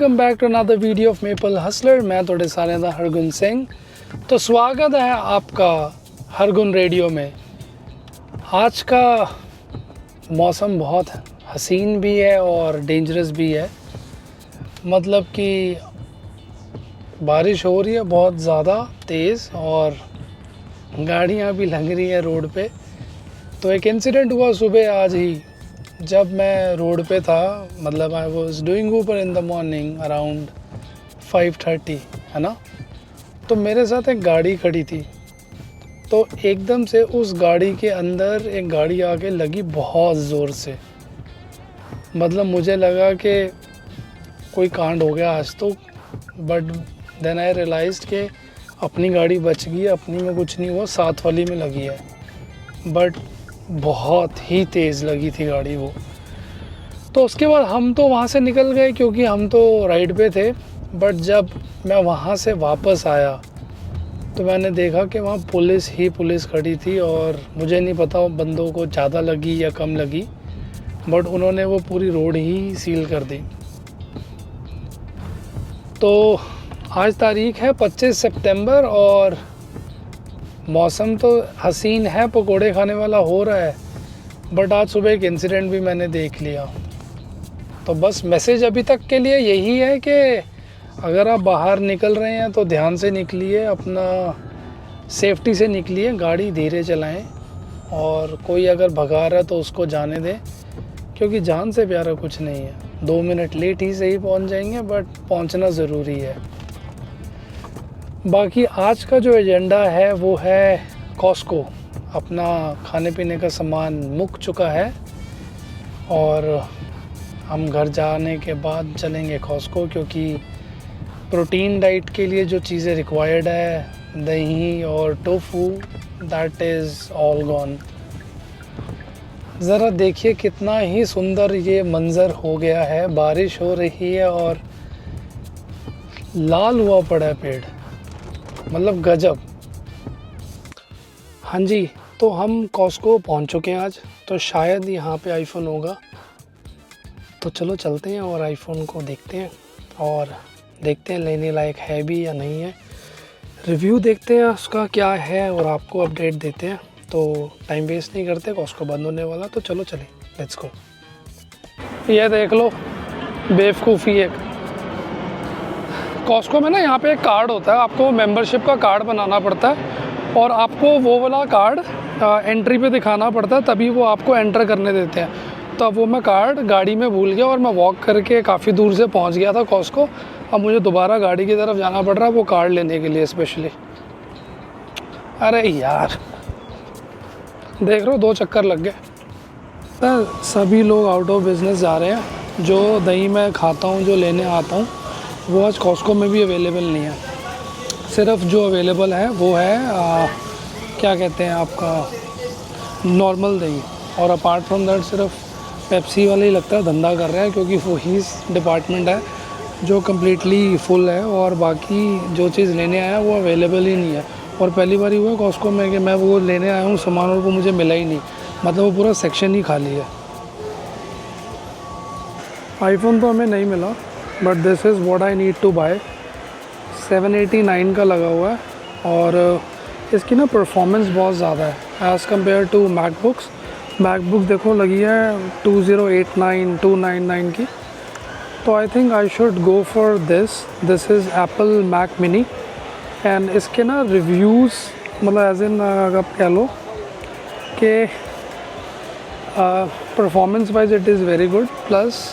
Welcome back to another video of Maple Hustler. मैं थोड़े सारे दा हरगुन सिंह। तो स्वागत है आपका हरगुन रेडियो में। आज का मौसम बहुत हसीन भी है और डेंजरस भी है। मतलब कि बारिश हो रही है बहुत ज़्यादा तेज़ और गाड़ियाँ भी लग रही हैं रोड पे। तो एक इंसिडेंट हुआ सुबह आज ही, जब मैं रोड पे था। मतलब I was doing Uber in the morning around 5:30, है ना। तो मेरे साथ एक गाड़ी खड़ी थी, तो एकदम से उस गाड़ी के अंदर एक गाड़ी आके लगी बहुत ज़ोर से। मतलब मुझे लगा कि कोई कांड हो गया आज तो, बट देन आई रियलाइज्ड कि अपनी गाड़ी बच गई, अपनी में कुछ नहीं हुआ, साथ वाली में लगी है। बट बहुत ही तेज़ लगी थी गाड़ी वो। तो उसके बाद हम तो वहाँ से निकल गए क्योंकि हम तो राइड पे थे। बट जब मैं वहाँ से वापस आया तो मैंने देखा कि वहाँ पुलिस खड़ी थी और मुझे नहीं पता बंदों को ज़्यादा लगी या कम लगी, बट उन्होंने वो पूरी रोड ही सील कर दी। तो आज तारीख है 25 सितंबर और मौसम तो हसीन है, पकोड़े खाने वाला हो रहा है। बट आज सुबह एक इंसिडेंट भी मैंने देख लिया। तो बस मैसेज अभी तक के लिए यही है कि अगर आप बाहर निकल रहे हैं तो ध्यान से निकलिए, अपना सेफ्टी से निकलिए, गाड़ी धीरे चलाएं और कोई अगर भगा रहा है तो उसको जाने दें, क्योंकि जान से प्यारा कुछ नहीं है। 2 मिनट लेट ही सही पहुंच जाएंगे, बट पहुंचना ज़रूरी है। बाकी आज का जो एजेंडा है वो है कॉस्को। अपना खाने पीने का सामान मुक चुका है और हम घर जाने के बाद चलेंगे कॉस्को, क्योंकि प्रोटीन डाइट के लिए जो चीज़ें रिक्वायर्ड है, दही और tofu, that is all gone. ज़रा देखिए कितना ही सुंदर ये मंज़र हो गया है। बारिश हो रही है और लाल हुआ पड़ा है पेड़, मतलब गजब। हाँ जी, तो हम कॉस्को पहुंच चुके हैं आज। तो शायद यहाँ पे आईफोन होगा, तो चलो चलते हैं और आईफोन को देखते हैं और देखते हैं लेने लायक है भी या नहीं है। रिव्यू देखते हैं उसका क्या है और आपको अपडेट देते हैं। तो टाइम वेस्ट नहीं करते, कॉस्को बंद होने वाला, तो चलो चलें, लेट्स गो। ये देख लो बेवकूफ़ी एक। कॉस्को में ना यहाँ पे एक कार्ड होता है, आपको मेंबरशिप का कार्ड बनाना पड़ता है और आपको वो वाला कार्ड एंट्री पे दिखाना पड़ता है, तभी वो आपको एंटर करने देते हैं। तो अब वो मैं कार्ड गाड़ी में भूल गया और मैं वॉक करके काफ़ी दूर से पहुँच गया था कॉस्को। अब मुझे दोबारा गाड़ी की तरफ जाना पड़ रहा है वो कार्ड लेने के लिए स्पेशली। अरे यार देख रहे हो, 2 चक्कर लग गए। सभी लोग आउट ऑफ बिज़नेस जा रहे हैं। जो दही मैं खाता हूँ, जो लेने आता हूँ, वो आज कॉस्को में भी अवेलेबल नहीं है। सिर्फ जो अवेलेबल है वो है क्या कहते हैं आपका नॉर्मल दही। और अपार्ट फ्रॉम दैट सिर्फ पेप्सी वाले ही लगता है धंधा कर रहे हैं, क्योंकि वो ही डिपार्टमेंट है जो कम्प्लीटली फुल है और बाकी जो चीज़ लेने आया वो अवेलेबल ही नहीं है। और पहली बार ही हुआ कॉस्को में कि मैं वो लेने आया हूँ सामान और वो मुझे मिला ही नहीं, मतलब वो पूरा सेक्शन ही खाली है। आईफोन तो हमें नहीं मिला, but this is what I need to buy. 789 का लगा हुआ है और इसकी ना परफॉर्मेंस बहुत ज़्यादा है as compare to MacBooks. MacBook देखो लगी है 2089 299 की। तो I think I should go for this is Apple Mac mini. And इसके ना रिव्यूज़, मतलब एज इन आप कह लो कि performance wise it is very good. Plus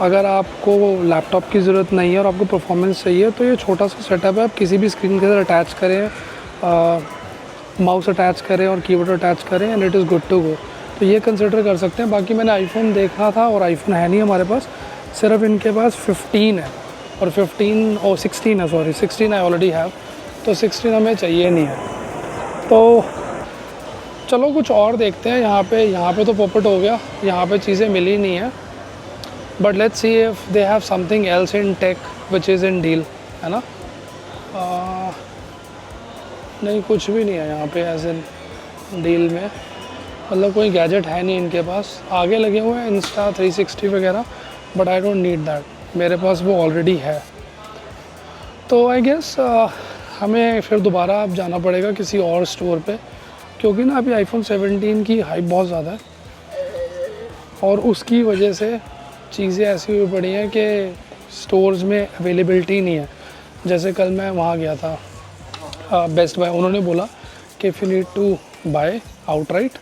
अगर आपको लैपटॉप की ज़रूरत नहीं है और आपको परफॉर्मेंस चाहिए तो ये छोटा सा सेटअप है, आप किसी भी स्क्रीन के साथ अटैच करें, माउस अटैच करें और कीबोर्ड अटैच करें and it is good to go. तो ये कंसिडर कर सकते हैं। बाकी मैंने आईफोन देखा था और आईफोन है नहीं हमारे पास, सिर्फ इनके पास 15 है और 16 है, सॉरी 16 आई ऑलरेडी हैव। तो 16 हमें चाहिए नहीं है। तो चलो कुछ और देखते हैं। यहाँ पे तो पोपट हो गया, यहाँ पे चीज़ें मिली नहीं है। But let's see if they have something else in tech which is in deal, है ना। नहीं, कुछ भी नहीं है यहाँ पे एज इन डील में, मतलब कोई गैजेट है नहीं इनके पास। आगे लगे हुए हैं इंस्टा 360 वगैरह, but I don't need that. मेरे पास वो ऑलरेडी है। तो आई गेस हमें फिर दोबारा अब जाना पड़ेगा किसी और स्टोर पे, क्योंकि ना अभी आईफोन 17 की हाइप बहुत ज़्यादा है और उसकी वजह से चीज़ें ऐसी हुई पड़ी हैं कि स्टोर्स में अवेलेबिलिटी नहीं है। जैसे कल मैं वहाँ गया था बेस्ट बाय, उन्होंने बोला कि if you need to buy outright,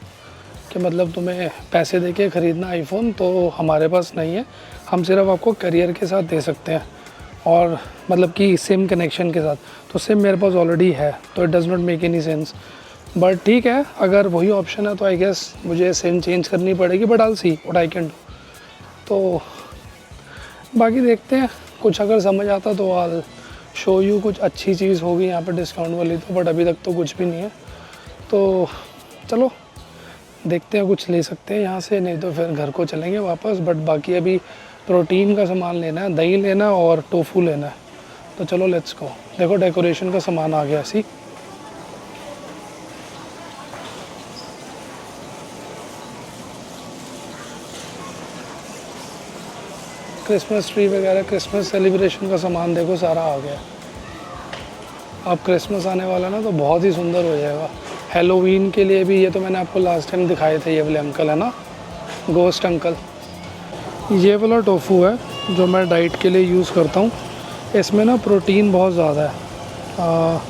कि मतलब तुम्हें पैसे दे के ख़रीदना आईफोन, तो हमारे पास नहीं है, हम सिर्फ आपको करियर के साथ दे सकते हैं, और मतलब कि सिम कनेक्शन के साथ। तो सिम मेरे पास ऑलरेडी है, तो it does not make any sense. But ठीक है, अगर वही ऑप्शन है तो आई गेस मुझे सिम चेंज करनी पड़ेगी, but I see what I can do. तो बाकी देखते हैं, कुछ अगर समझ आता तो आई शो यू, कुछ अच्छी चीज़ होगी यहाँ पे डिस्काउंट वाली तो, बट अभी तक तो कुछ भी नहीं है। तो चलो देखते हैं, कुछ ले सकते हैं यहाँ से, नहीं तो फिर घर को चलेंगे वापस। बट बाकी अभी प्रोटीन का सामान लेना है, दही लेना और टोफू लेना है, तो चलो लेट्स गो। देखो डेकोरेशन का सामान आ गया सी। क्रिसमस ट्री वगैरह, क्रिसमस सेलिब्रेशन का सामान देखो सारा आ गया। अब क्रिसमस आने वाला ना, तो बहुत ही सुंदर हो जाएगा। हेलोवीन के लिए भी, ये तो मैंने आपको लास्ट टाइम दिखाए थे, ये वाले अंकल है ना, गोस्ट अंकल। ये वाला टोफू है जो मैं डाइट के लिए यूज़ करता हूँ। इसमें ना प्रोटीन बहुत ज़्यादा है,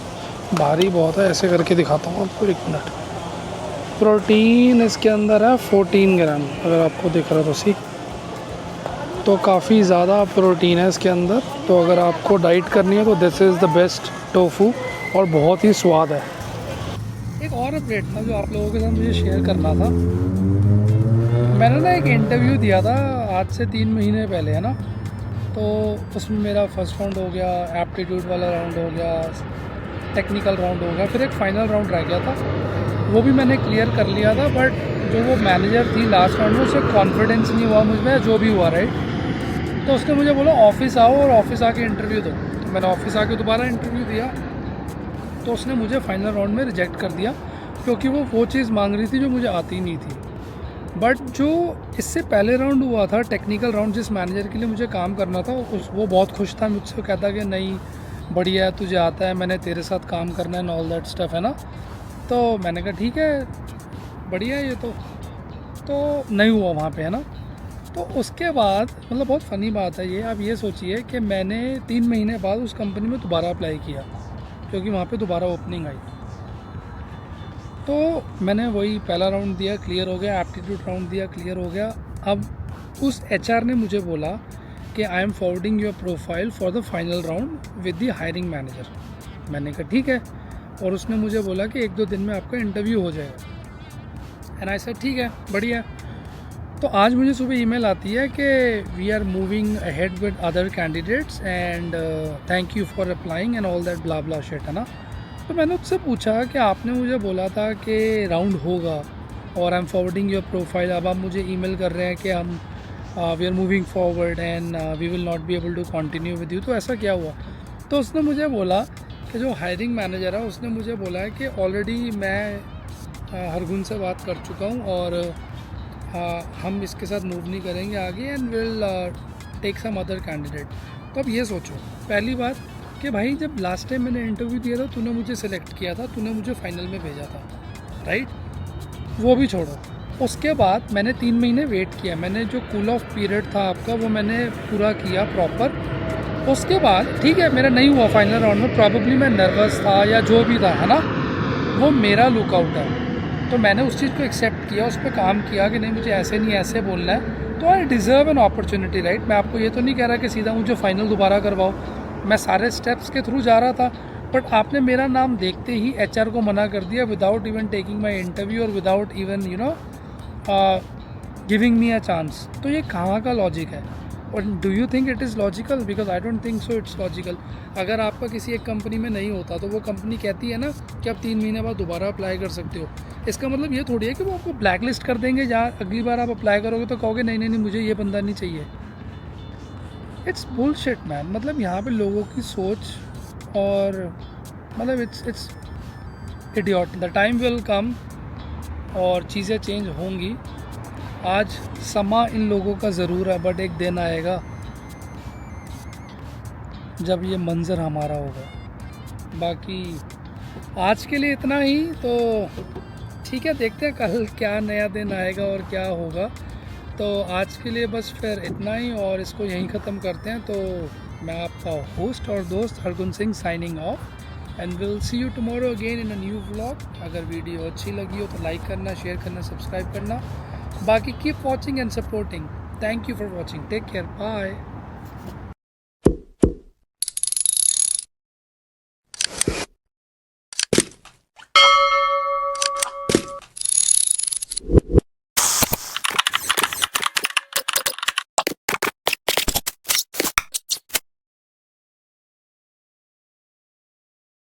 भारी बहुत है। ऐसे करके दिखाता हूँ आपको, 1 मिनट। प्रोटीन इसके अंदर है 14 ग्राम, अगर आपको दिख रहा तो सी, तो काफ़ी ज़्यादा प्रोटीन है इसके अंदर। तो अगर आपको डाइट करनी है तो this is the best tofu, और बहुत ही स्वाद है। एक और अपडेट था जो आप लोगों के साथ मुझे शेयर करना था। मैंने ना एक इंटरव्यू दिया था आज से 3 महीने पहले, है ना, तो उसमें मेरा फर्स्ट राउंड हो गया, एप्टीट्यूड वाला राउंड हो गया, टेक्निकल राउंड हो गया, फिर एक फ़ाइनल राउंड रह गया था, वो भी मैंने क्लियर कर लिया था। बट जो वो मैनेजर थी लास्ट राउंड में, उससे कॉन्फिडेंस नहीं हुआ मुझ में, जो भी हुआ राइट। तो उसने मुझे बोला ऑफिस आओ और ऑफिस आके इंटरव्यू दो। तो मैंने ऑफिस आके दोबारा इंटरव्यू दिया, तो उसने मुझे फाइनल राउंड में रिजेक्ट कर दिया, क्योंकि वो चीज़ मांग रही थी जो मुझे आती नहीं थी। बट जो इससे पहले राउंड हुआ था, टेक्निकल राउंड, जिस मैनेजर के लिए मुझे काम करना था, वो बहुत खुश था मुझसे, कहता कि नहीं बढ़िया है, तुझे आता है, मैंने तेरे साथ काम करना है, ऑल दैट स्टफ, है ना। तो मैंने कहा ठीक है, बढ़िया है ये तो नहीं हुआ वहाँ पे, है ना। तो उसके बाद मतलब बहुत फ़नी बात है ये, आप ये सोचिए कि मैंने 3 महीने बाद उस कंपनी में दोबारा अप्लाई किया, क्योंकि वहाँ पे दोबारा ओपनिंग आई। तो मैंने वही पहला राउंड दिया, क्लियर हो गया, एप्टीट्यूड राउंड दिया, क्लियर हो गया। अब उस एचआर ने मुझे बोला कि आई am forwarding your profile for the final round with the hiring manager. मैंने कहा ठीक है, और उसने मुझे बोला कि 1-2 दिन में आपका इंटरव्यू हो जाएगा। एंड आई सेड ठीक है, बढ़िया। तो आज मुझे सुबह ईमेल आती है कि we are moving ahead with other candidates and thank you for applying and all that blah blah shit, है ना। तो मैंने उससे पूछा कि आपने मुझे बोला था कि राउंड होगा और I am forwarding your profile, अब आप मुझे ईमेल कर रहे हैं कि हम we are moving forward and we will not be able to continue with you, तो ऐसा क्या हुआ। तो उसने मुझे बोला कि जो हायरिंग मैनेजर है उसने मुझे बोला है कि ऑलरेडी मैं हरगुन से बात कर चुका हूँ और हम इसके साथ मूव नहीं करेंगे आगे and will take some other candidate. तो अब ये सोचो, पहली बात कि भाई जब लास्ट टाइम मैंने इंटरव्यू दिया था तूने मुझे सिलेक्ट किया था, तूने मुझे फाइनल में भेजा था, राइट। वो भी छोड़ो, उसके बाद मैंने 3 महीने वेट किया, मैंने जो कूल ऑफ पीरियड था आपका वो मैंने पूरा किया प्रॉपर। उसके बाद ठीक है, मेरा नहीं हुआ फाइनल राउंड में, प्रॉबेबली मैं नर्वस था या जो भी था, है ना, वो मेरा लुकआउट है। तो मैंने उस चीज़ को एक्सेप्ट किया, उस पर काम किया कि नहीं मुझे ऐसे नहीं ऐसे बोलना है, तो I deserve an opportunity, right. मैं आपको ये तो नहीं कह रहा कि सीधा मुझे फाइनल दोबारा करवाओ, मैं सारे स्टेप्स के थ्रू जा रहा था। बट आपने मेरा नाम देखते ही एचआर को मना कर दिया without even taking my interview और without even giving me a chance. तो ये कहाँ का लॉजिक है, और do you think it is logical? Because I don't think so it's logical. अगर आपका किसी एक कंपनी में नहीं होता तो वो कंपनी कहती है ना कि आप 3 महीने बाद दोबारा अप्लाई कर सकते हो, इसका मतलब ये थोड़ी है कि वो आपको ब्लैक लिस्ट कर देंगे, जहाँ अगली बार आप अप्लाई करोगे तो कहोगे नहीं नहीं नहीं मुझे ये बंदा नहीं चाहिए। It's bullshit man. मतलब यहाँ पे लोगों की सोच और मतलब it's idiot. The time will come और चीज़ें चेंज होंगी। आज समा इन लोगों का ज़रूर है, बट एक दिन आएगा जब ये मंज़र हमारा होगा। बाकी आज के लिए इतना ही, तो ठीक है, देखते हैं कल क्या नया दिन आएगा और क्या होगा। तो आज के लिए बस फिर इतना ही और इसको यहीं ख़त्म करते हैं। तो मैं आपका होस्ट और दोस्त Hargun Singh signing off, and will see you tomorrow again in a new vlog. अगर वीडियो अच्छी लगी हो तो लाइक करना, शेयर करना, सब्सक्राइब करना। बाकी keep watching and supporting. Thank you for watching. Take care, bye.